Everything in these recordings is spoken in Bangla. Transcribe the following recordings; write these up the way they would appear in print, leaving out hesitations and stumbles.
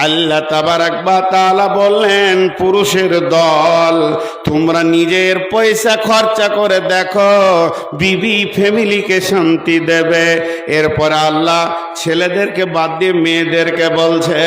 আল্লাহ তাবারাক ওয়া তাআলা বললেন, পুরুষের দল, তোমরা নিজের পয়সা খরচা করে দেখো, বিবি ফ্যামিলিকে শান্তি দেবে। এরপর আল্লাহ ছেলেদেরকে বাদ দিয়ে মেয়েদেরকে বলছে,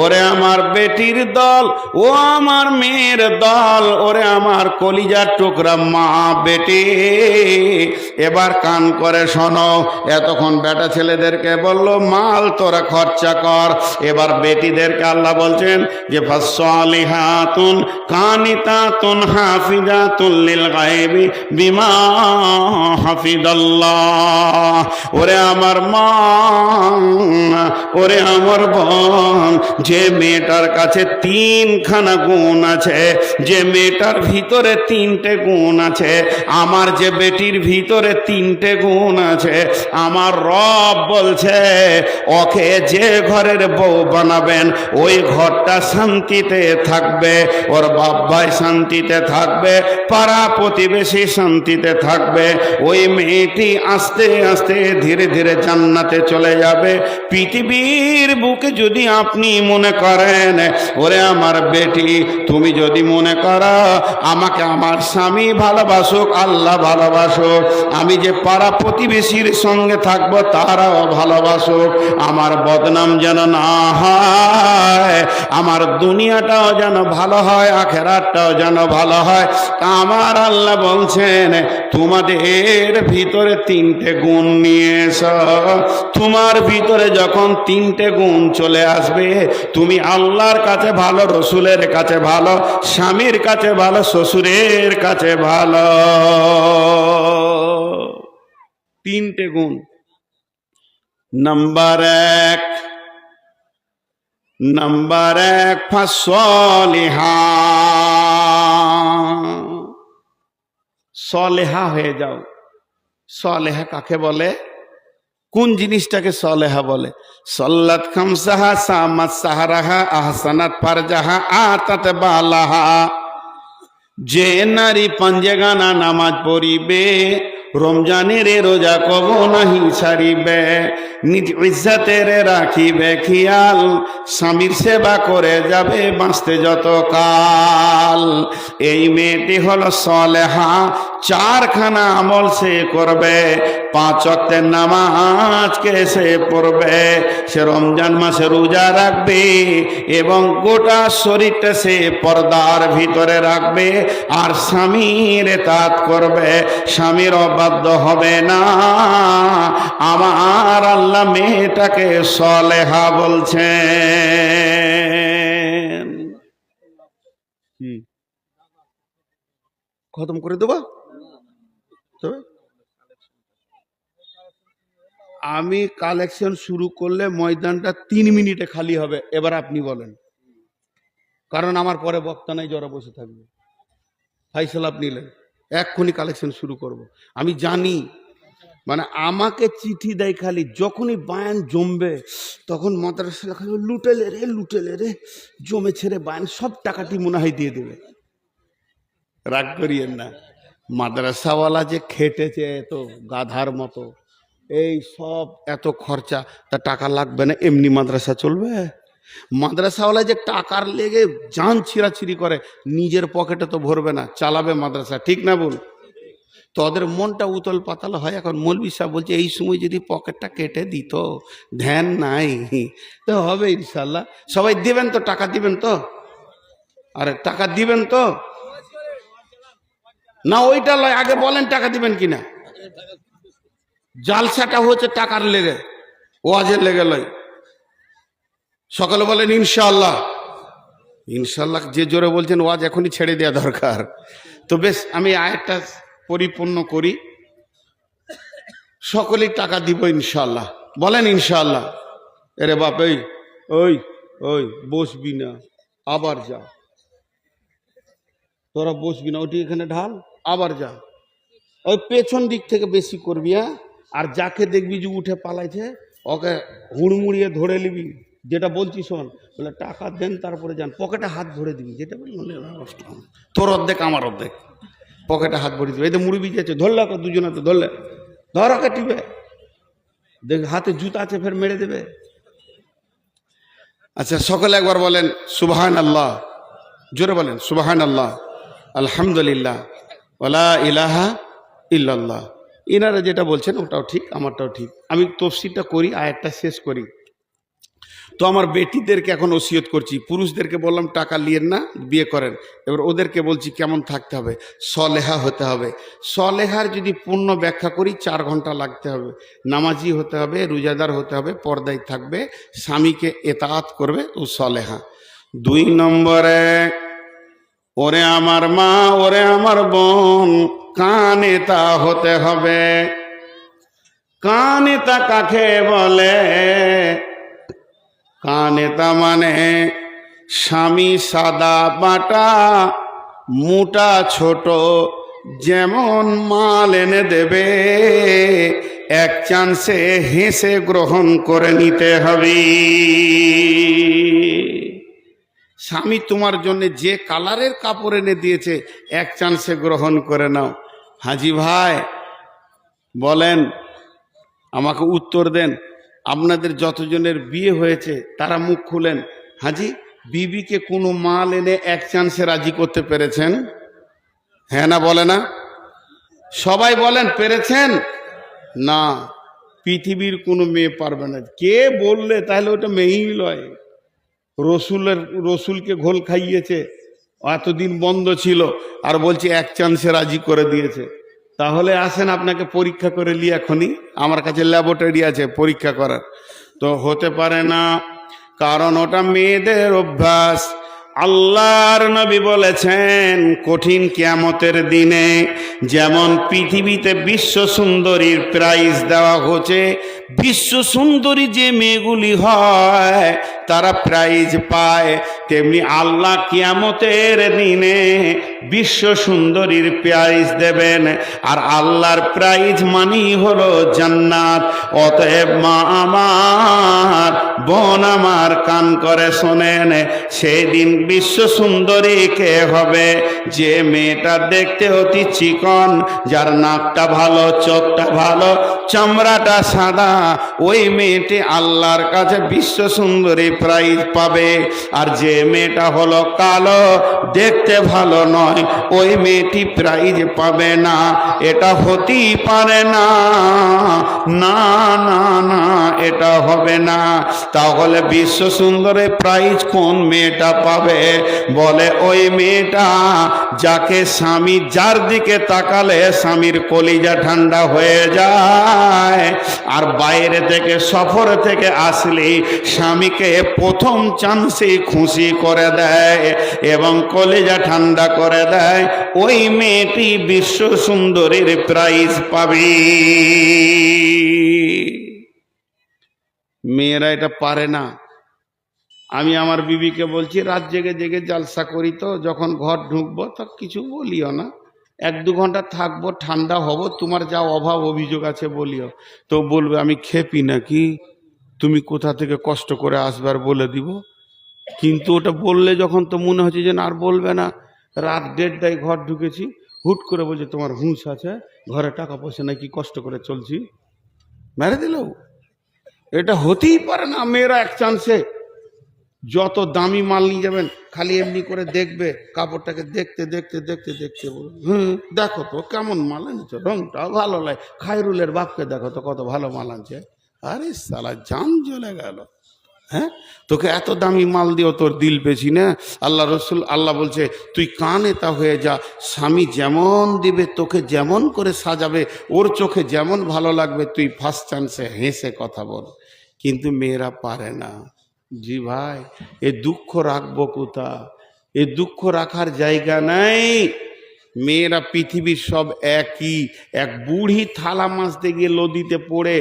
ওরে আমার বেটির দল, ও আমার মেয়ের দল, ওরে আমার কলিজার টুকরা মা বেটি, এবার কান করে শোনো। এতক্ষণ বেটা ছেলেদেরকে বলল মাল তোরা খরচা কর, এবার বেটিদেরকে আল্লাহ বলছেন যে ফাসসালিহাতুন কানিতাতুন হাফিজাতুন লিল গায়বি বিমা হাফিজাল্লাহ। ওরে আমার মা, ওরে আমার বোন, যে মেয়েটার কাছে তিনখানা গুণ আছে, যে মেয়েটার ভিতরে তিনটে গুণ আছে, আমার যে বেটির ভিতরে তিনটে গুণ আছে, আমার রব বলছে ওকে যে ঘরের বউ বানাবেন ওই ঘরটা শান্তিতে থাকবে, ওর বাপ ভাই শান্তিতে থাকবে, পাড়া প্রতিবেশী শান্তিতে থাকবে, ওই মেয়েটি আস্তে আস্তে ধীরে ধীরে জান্নাতে চলে যাবে। পৃথিবীর বুকে যদি আপনি মনে করেন, ওরে আমার বেটি, তুমি যদি মনে করো আমাকে আমার স্বামী ভালোবাসুক, আল্লাহ ভালোবাসুক, আমি যে পাড়া প্রতিবেশীর সঙ্গে থাকবো তারাও ভালোবাসুক, আমার বদনাম যেন না হয়, আমার দুনিয়াটাও যেন ভালো হয়, আখেরাতটাও যেন ভালো হয়, আমার আল্লাহ বলছেন তোমাদের ভিতরে তিনটে গুণ নিয়ে এসো। তোমার ভিতরে যখন তিনটে গুণ চলে আসবে, তুমি আল্লাহর কাছে ভালো, রসুলের কাছে ভালো, স্বামীর কাছে ভালো, শ্বশুরের কাছে ভালো। তিনটে গুণ। নাম্বার এক ফাসলিহা, সলেহা হয়ে যাও। সলেহা কাকে বলে? কোন জিনিসটাকে সলেহা বলে? সল্লাত খামসাহা, সামাত সাহারাহা, আহসানাত ফারজাহা, আতাত বালাহা। যে নারী পাঞ্জেগানা নামাজ পড়িবে, রমজানের রোজা কব নাহি ছাড়িবে, নিজ ইজ্জতের রাখিবে খেয়াল, স্বামীর সেবা করে যাবে বাঁচতে যত কাল, এই মেয়েটি হলো সলেহা। চারখানা আমল সে করবে, 5 ওয়াক্তের নামাজকে সে পড়বে, সে রমজান মাসে রোজা রাখবে এবং গোটা শরীরটা সে পর্দার ভিতরে রাখবে, আর স্বামীর ইতাআত করবে, স্বামীর অবাধ্য হবে না। আমার আল্লাহ মেয়েটাকে সলেহা বলছেন। কি খতম করে দেবো? আমি কালেকশন শুরু করলে ময়দানটা 3 মিনিটে খালি হবে। এবার আপনি বলেন, কারণ আমার পরে বক্তা নাই, যারা বসে থাকবে। ফাইসাল আপনি নিলেন, এক্ষুনি কালেকশন শুরু করব। আমি জানি, মানে আমাকে চিঠি দেয় খালি যখনই বায়ান জমবে, তখন মাদ্রাসা খালি লুটেলে রে জমে ছেড়ে বায়ান সব টাকাটি মনে হয় দিয়ে দেবে। রাগ করিয়েন না, মাদ্রাসাওয়ালা যে খেটেছে তো গাধার মতো, এই সব এত খরচা, তা টাকা লাগবে না? এমনি মাদ্রাসা চলবে? মাদ্রাসাওয়ালা যে টাকার লেগে জান ছিঁড়াছিঁড়ি করে, নিজের পকেটে তো ভরবে না, চালাবে মাদ্রাসা, ঠিক না বল? তো ওদের মনটা উতল পাতাল হয়। এখন মৌলভী সাহেব বলছে এই সময় যদি পকেটটা কেটে দিত, ধ্যান নাই তো হবে ইনশাল্লাহ। সবাই দিবেন তো? টাকা দিবেন তো? আরে টাকা দিবেন তো? না ওইটা লয়, আগে বলেন টাকা দিবেন কিনা। জালসাটা হচ্ছে টাকার লেগে, ওয়াজের লেগে লয়। সকালে বলেন ইনশাআল্লাহ। ইনশাআল্লাহ যে জোরে বলছেন ওয়াজ এখনই ছেড়ে দেওয়া দরকার। তো বেশ, আমি আয়াতটা পরিপূর্ণ করি। সকলেই টাকা দিব ইনশাআল্লাহ, বলেন ইনশাআল্লাহ। এরে বাপ, ওই ওই বসবি না, আবার যা, তোরা বসবি না, ওটি এখানে ঢাল, আবার যা। ওই পেছন দিক থেকে বেশি করবি, হ্যাঁ? আর যাকে দেখবি যে উঠে পালাইছে ওকে হুড়মুড়িয়ে ধরে নিবি। যেটা বলছি শোন, বলে টাকা দেন তারপরে যান, পকেটে হাত ভরে দিবি। যেটা বলি তোর অর্ধেক আমার অর্ধেক, পকেটে হাত ভরে দিবি। এই তো মুড়ি যাচ্ছে, ধরলে দুজনে তো ধরলে, ধর ওকে টিপে দেখ, হাতে জুতা আছে ফের মেরে দেবে। আচ্ছা, সকলে একবার বলেন সুবহান আল্লাহ, জোরে বলেন সুবহান আল্লাহ, আলহামদুলিল্লাহ, ওয়ালা ইলাহা ইল্লাল্লাহ। এনারা যেটা বলছেন ওটাও ঠিক, আমারটাও ঠিক। আমি তফসিরটা করি, আয়াতটা শেষ করি। তো আমার বেটিদেরকে এখন ওসিয়ত করছি, পুরুষদেরকে বললাম টাকা নিয়েন না, বিয়ে করেন। এবার ওদেরকে বলছি কেমন থাকতে হবে, সলেহা হতে হবে। সলেহার যদি পূর্ণ ব্যাখ্যা করি 4 ঘন্টা লাগতে হবে। নামাজি হতে হবে, রোজাদার হতে হবে, পর্দায় থাকবে, স্বামীকে এতাআত করবে, ও সলেহা। 2 নম্বরে, ওরে আমার মা, ওরে আমার বোন, কানেতা হতে হবে। কানেতা কাকে বলে? কানেতা মানে স্বামী সাদা বাটা মোটা ছোট যেমন মাল এনে দেবে, এক চান্সে হেসে গ্রহণ করে নিতে হবে। স্বামী তোমার জন্য যে কালারের কাপড় এনে দিয়েছে, এক চান্সে গ্রহণ করে নাও। হাজি ভাই বলেন, আমাকে উত্তর দেন। আপনাদের যতজনের বিয়ে হয়েছে তারা মুখ খুলেন। হাজি, বিবিকে কোনো মাল এনে এক চান্সে রাজি করতে পেরেছেন? হ্যাঁ না বলে না? সবাই বলেন পেরেছেন? না, পৃথিবীর কোনো মেয়ে পারবে না। কে বললে? তাহলে ওটা মেয়েই লয়। রসুলকে ঘোল খাইয়েছে, এতদিন বন্ধ ছিল, আর বলছে এক চান্সে রাজি করে দিয়েছে। তাহলে আসেন আপনাকে পরীক্ষা করে নি, এখনই আমার কাছে ল্যাবরেটরি আছে পরীক্ষা করার। তো হতে পারে না, কারণ ওটা মেয়েদের অভ্যাস। আল্লাহর নবী বলেছেন, কঠিন কিয়ামতের দিনে যেমন পৃথিবীতে বিশ্ব সুন্দরীর প্রাইজ দেওয়া হচ্ছে, বিশ্ব সুন্দরী যে মেয়েগুলি হয় তারা প্রাইজ পায়, তেমনি আল্লাহ কিয়ামতের দিনে বিশ্ব সুন্দরীর প্রাইজ দেবেন। আর আল্লাহর প্রাইজ মানেই হলো জান্নাত। অতএব মা আমার, বোন আমার, কান করে শোনেন, সেই দিন বিশ্ব সুন্দরী কে হবে? যে মেয়েটা দেখতে অতি চিকন, যার নাকটা ভালো, চোখটা ভালো, চামড়াটা সাদা, ওই মেয়েটি আল্লাহর কাছে বিশ্ব সুন্দরী প্রাইজ পাবে। আর যে মেয়েটা হলো কালো, দেখতে ভালো নয়, ওই মেয়েটি প্রাইজ পাবে না। এটা হতেই পারে না, না না না, এটা হবে না। তাহলে বিশ্ব সুন্দরী প্রাইজ কোন মেয়েটা পাবে? বলে ওই মেয়েটা যাকে স্বামী, যার দিকে তাকালে স্বামীর কলিজা ঠান্ডা হয়ে যায়, আর বাইরে থেকে সফর থেকে আসলে স্বামীকে প্রথম চান্সে খুশি করে দেয় এবং কলিজা ঠান্ডা করে দেয়, ওই মেয়েটি বিশ্ব সুন্দরীর প্রাইজ পাবে। মেয়েরা এটা পারে না। আমি আমার বিবিকে বলছি, রাত জেগে জেগে জালসা করি, তো যখন ঘর ঢুকবো তো কিছু বলিও না, 1-2 ঘন্টা থাকবো, ঠান্ডা হব, তোমার যা অভাব অভিযোগ আছে বলিও। তো বলবে আমি খেপি নাকি, তুমি কোথা থেকে কষ্ট করে আসবার বলে দিব। কিন্তু ওটা বললে যখন, তো মনে হচ্ছে যে না, আর বলবে না। রাত 1:30টায় ঘর ঢুকেছি, হুট করে বলছে তোমার হুঁশ আছে, ঘরে টাকা পয়সা নাকি কষ্ট করে চলছি, মেরে দিল। এটা হতেই পারে না। মেয়েরা এক চান্সে যত দামি মাল নিয়ে যাবেন, খালি এমনি করে দেখবে, কাপড়টাকে দেখতে দেখতে দেখতে দেখতে বলবে, দেখো তো কেমন মাল আনছো, রংটা ভালো লাগে, খায়রুলের বাপকে দেখো তো কত ভালো মাল আনছে। আরে সালা, জান জ্বলে গেল। হ্যাঁ, তোকে এত দামি মাল দিও, তোর দিল বেশি না? আল্লাহ রসুল, আল্লাহ বলছে তুই কানেতা হয়ে যা, স্বামী যেমন দিবে, তোকে যেমন করে সাজাবে, ওর চোখে যেমন ভালো লাগবে, তুই ফার্স্ট চান্সে হেসে কথা বল। কিন্তু মেয়েরা পারে না। জি ভাই, এ দুঃখ রাখবো কোথা? এ দুঃখ রাখার জায়গা নাই। মেয়েরা পৃথিবীর সব একই। এক বুড়ি থালা মাছতে গিয়ে নদীতে পড়ে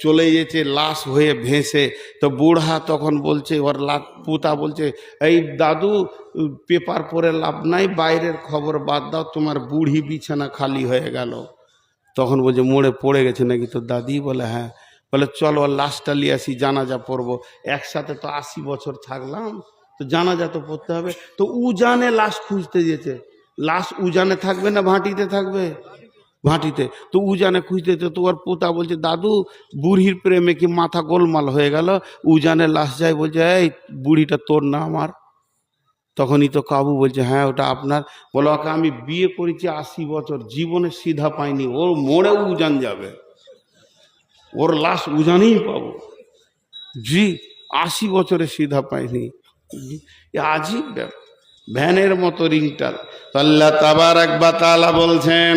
চলে যেছে লাশ হয়ে ভেসে। তো বুড়া তখন বলছে, ওর পুতা বলছে, এই দাদু, পেপার পড়ে লাভ নাই, বাইরের খবর বাদ দাও, তোমার বুড়ি বিছানা খালি হয়ে গেল। তখন বলছে মোড়ে পড়ে গেছে নাকি তোর দাদি? বলে হ্যাঁ। বলে চলো ওর লাশটা নিয়ে আসি, জানাজা পড়বো। একসাথে তো 80 বছর থাকলাম, তো জানাজা তো পড়তে হবে। তো উজানে লাশ খুঁজতে যেতে। লাশ উজানে থাকবে না ভাটিতে থাকবে? ভাটিতে। তো উজানে খুঁজতে তো ওর পোতা বলছে, দাদু বুড়ির প্রেমে কি মাথা গোলমাল হয়ে গেল। উজানে লাশ যায়, বলছে এই বুড়িটা তোর না আমার। তখনই তো কাবু বলছে, হ্যাঁ ওটা আপনার। বলো, ওকে আমি বিয়ে করেছি 80 বছর, জীবনে সিধা পাইনি, ওর মোড়েও উজান যাবে, ওর লাশ উজানেই পাবো। জি, 80 বছরে সিধা পাইনি। আজীব ব্যাপার, ভ্যানের মতো রিংটার। আল্লাহ তাবারাক ওয়া তাআলা বলছেন,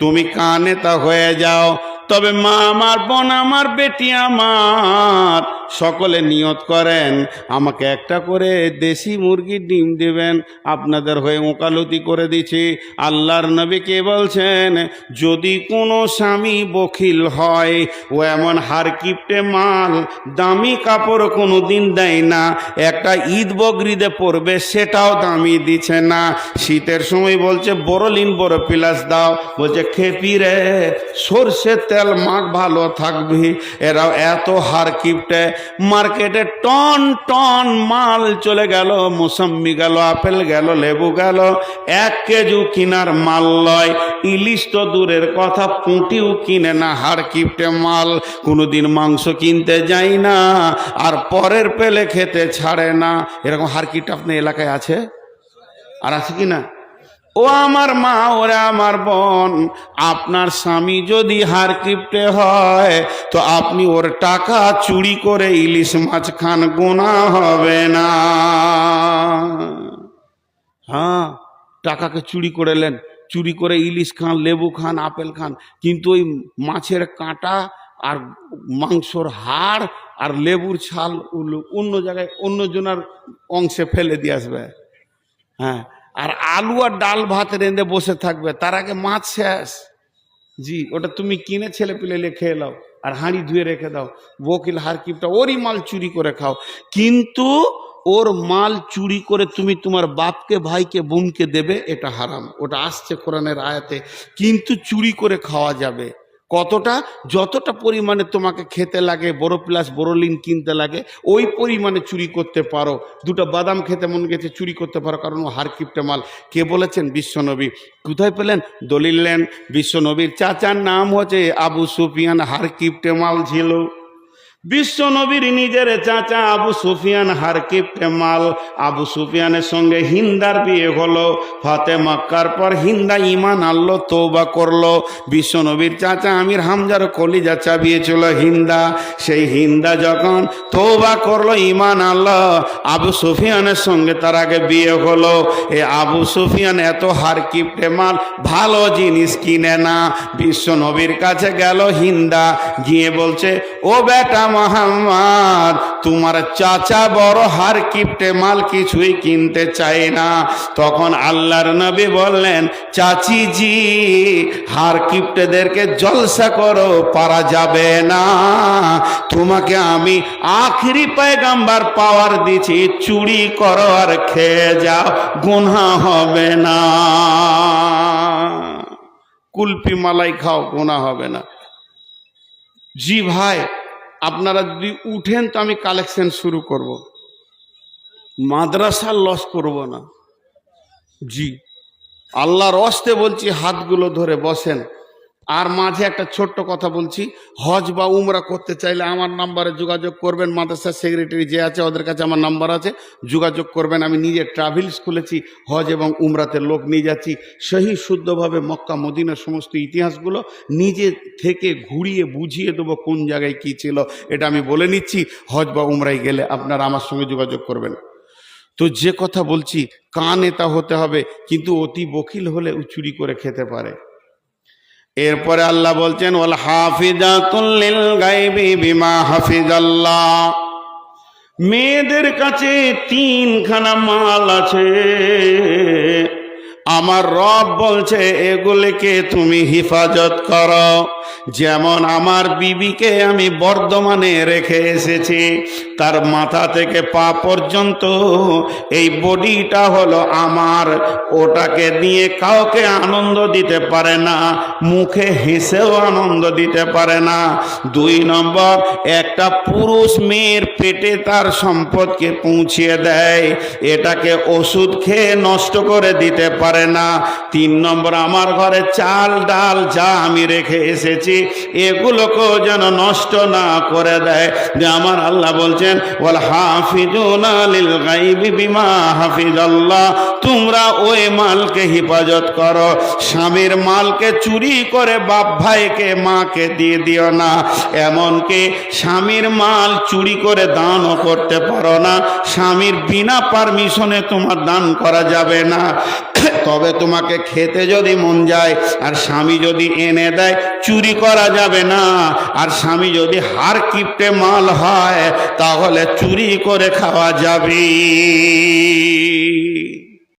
তুমি কানে তা হয়ে যাও। তবে মা আমার, বোন আমার, বেটি আমার, সকলে নিয়ত করেন আমাকে একটা করে দেশি মুরগির ডিম দেবেন। আপনাদের হয়ে ওকালতি করে দিচ্ছি। আল্লাহর নবী কে বলছেন, যদি কোনো স্বামী বখিল হয়, ও এমন হারকিপটে মাল, দামি কাপড় কোনো দিন দেয় না, একটা ঈদ বকরিদে পড়বে সেটাও দামি দিচ্ছে না। শীতের সময় বলছে বোরোলিন বড় প্লাস দাও, বলছে খেপি রে সরষের তেল মাখ ভালো থাকবি। এরাও এত হারকিপটে, মার্কেটে টন টন মাল চলে গেল, মৌসম্বি গেল, আপেল গেল, লেবু গেল, 1 কেজি কিনার মাল লয়। ইলিশ তো দূরের কথা, পুঁটিও কিনে না, হারকিপটে মাল। কোনোদিন মাংস কিনতে যাই না, আর পরের পেলে খেতে ছাড়ে না। এরকম হারকিপটে আপনার এলাকায় আছে আর আছে কি না? ও আমার মা, ওরা আমার বোন, আপনার স্বামী যদি হারকিপটে হয় তো আপনি ওর টাকা চুরি করে ইলিশ মাছ খান, গুনাহ হবে না। হ্যাঁ, টাকাকে চুরি করে নেন, চুরি করে ইলিশ খান, লেবু খান, আপেল খান, কিন্তু ওই মাছের কাঁটা আর মাংসর হাড় আর লেবুর ছাল অন্য জায়গায় অন্য জনের অংশে ফেলে দিয়ে আসবে। হ্যাঁ, আর আলু আর ডাল ভাত রেঁধে বসে থাকবে, তার আগে মাছ শেষ। জি, ওটা তুমি কিনে ছেলে পিলে খেয়ে নাও আর হাঁড়ি ধুয়ে রেখে দাও। বকিল হারকিপটা ওরই মাল চুরি করে খাও, কিন্তু ওর মাল চুরি করে তুমি তোমার বাপকে, ভাইকে, বোনকে দেবে, এটা হারাম। ওটা আসছে কোরআনের আয়াতে। কিন্তু চুরি করে খাওয়া যাবে। কতটা? যতটা পরিমাণে তোমাকে খেতে লাগে, বড় প্লাস বোরোলিন কিনতে লাগে, ওই পরিমাণে চুরি করতে পারো। 2টা বাদাম খেতে মন গেছে, চুরি করতে পারো, কারণ ও হারকিপটে মাল। কে বলেছেন? বিশ্বনবী। কোথায় পেলেন? দলিল নেন। বিশ্বনবীর চাচার নাম হচ্ছে আবু সুফিয়ান, হারকিপটে মাল ছিল। বিশ্বনবীর নিজের চাচা আবু সুফিয়ান হারকিপটে মাল। আবু সুফিয়ানের সঙ্গে হিন্দার বিয়ে হলো। ফাতে মক্কার পর হিন্দা ঈমান আনলো, তওবা করলো। বিশ্বনবীর চাচা আমির হামজার কলিজা চাবিয়েছিল হিন্দা। সেই হিন্দা যখন তওবা করলো, ঈমান আনলো, আবু সুফিয়ানের সঙ্গে তার আগে বিয়ে হলো। এ আবু সুফিয়ান এত হারকিপটে মাল, ভালো জিনিস কিনে না। বিশ্বনবীর কাছে গেল হিন্দা, গিয়ে বলছে, ও বেটা মোহাম্মদ, তোমার চাচা বড় হারকিপটে মাল, কিছুই কিনতে চায় না। তখন আল্লাহর নবী বললেন, চাচি জি, হারকিপটেদেরকে জলসা করো, পারা যাবে না। তোমাকে আমি আখেরি পয়গাম্বার পাওয়ার দিছি, চুরি করো আর খেয়ে যাও, গুনাহ হবে না। কুলপি মালাই খাও, গুনাহ হবে না। জি ভাই, আপনারা যদি উঠেন তো আমি কালেকশন শুরু করব, মাদ্রাসার লস করব না। জি, আল্লাহর ওয়াস্তে বলছি, হাতগুলো ধরে বসেন। আর মাঝে একটা ছোট্ট কথা বলছি, হজ বা উমরা করতে চাইলে আমার নাম্বারে যোগাযোগ করবেন। মাদ্রাসার সেক্রেটারি যে আছে, ওদের কাছে আমার নাম্বার আছে, যোগাযোগ করবেন। আমি নিজে ট্রাভেলস খুলেছি, হজ এবং উমরাতে লোক নিয়ে যাচ্ছি। সহি শুদ্ধভাবে মক্কা মদিনার সমস্ত ইতিহাসগুলো নিজে থেকে ঘুরিয়ে বুঝিয়ে দেবো কোন জায়গায় কি ছিল। এটা আমি বলে নিচ্ছি, হজ বা উমরায় গেলে আপনারা আমার সঙ্গে যোগাযোগ করবেন। তো যে কথা বলছি, কান এটা হতে হবে, কিন্তু অতি বকিল হলে ও চুরি করে খেতে পারে। এরপরে আল্লাহ বলছেন, ওয়াল হাফিজাতুল লিল গায়বি বিমা হাফিজাল্লাহ। মেয়েদের কাছে 3খানা মাল আছে, আমার রব বলছে এগুলিকে তুমি হিফাজত করো। যেমন আমার বিবিকে আমি বর্ধমানে রেখে এসেছি, তার মাথা থেকে পা পর্যন্ত এই বডিটা হলো আমার। ওটাকে নিয়ে কাউকে আনন্দ দিতে পারে না, মুখে হেসেও আনন্দ দিতে পারে না। 2 নম্বর, একটা পুরুষ মেয়ের পেটে তার সম্পদকে পৌঁছিয়ে দেয়, এটাকে ওষুধ খেয়ে নষ্ট করে দিতে পারে করে না। 3 নম্বর, আমার ঘরে চাল ডাল যা আমি রেখে এসেছি এগুলোকেও যেন নষ্ট না করে দেয়। যে আমার আল্লাহ বলছেন ওয়াল হাফিজুনা লিল গায়বি বিমা হাফিজাল্লাহ, তোমরা ওই মালকে হেফাজত করো। স্বামীর মালকে চুরি করে বাপ ভাইকে মাকে দিয়ে দিও না। এমনকি স্বামীর মাল চুরি করে দানও করতে পারো না। স্বামীর বিনা পারমিশনে তোমার দান করা যাবে না। তবে তোমাকে খেতে যদি মন যায় আর স্বামী যদি এনে দেয়, চুরি করা যাবে না। আর স্বামী যদি হার কিপটে মাল হয় তাহলে চুরি করে খাওয়া যাবে।